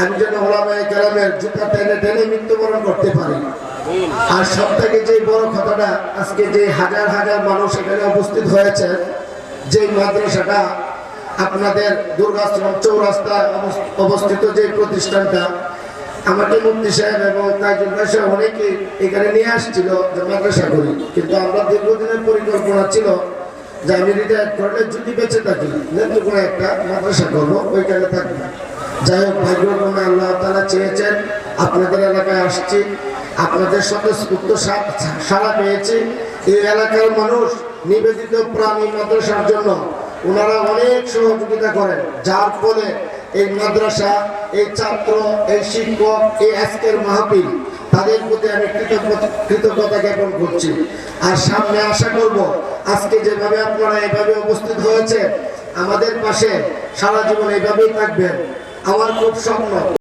আমি যেন ওলামায়ে কেরামের জুতা টেনে টেনে মৃত্যুবরণ করতে পারি। আর সব থেকে যে বড় কথাটা, আজকে যে হাজার হাজার মানুষ এখানে উপস্থিত হয়েছে, যে মাদ্রাসাটা আপনাদের দুর্গাশ্রম চৌরাস্তায় অবস্থিত, যে প্রতিষ্ঠানটা আমাকে মুফতি সাহেব এবং তাজুল ভাই সাহেব অনেকে এখানে নিয়ে আসছিল যে মাদ্রাসা করি, কিন্তু আমরা দীর্ঘদিনের পরিকল্পনা ছিল যে আমি রিটায়ার করলে যদি বেঁচে থাকি কোনো একটা মাদ্রাসা করবো, ওইখানে থাকবো। যাই হোক, ভাগ্যক্রমে আল্লাহ তাআলা চেয়েছেন আপনাদের এলাকায় আসছি, আপনাদের স্বতঃস্ফূর্ত সাড়া পেয়েছি। এই এলাকার মানুষ নিবেদিত প্রাণী মাদ্রাসার জন্য ওনারা অনেক সহযোগিতা করেন, যার ফলে এই মাদ্রাসা, এই ছাত্র, এই শিক্ষক, এই আজকের মাহফিল, তাদের প্রতি আমি কৃতজ্ঞতা জ্ঞাপন করছি। আর সামনে আশা করব আজকে যেভাবে আপনারা এভাবে উপস্থিত হয়েছে আমাদের পাশে সারা জীবন এইভাবেই থাকবেন। আমার খুব স্বপ্ন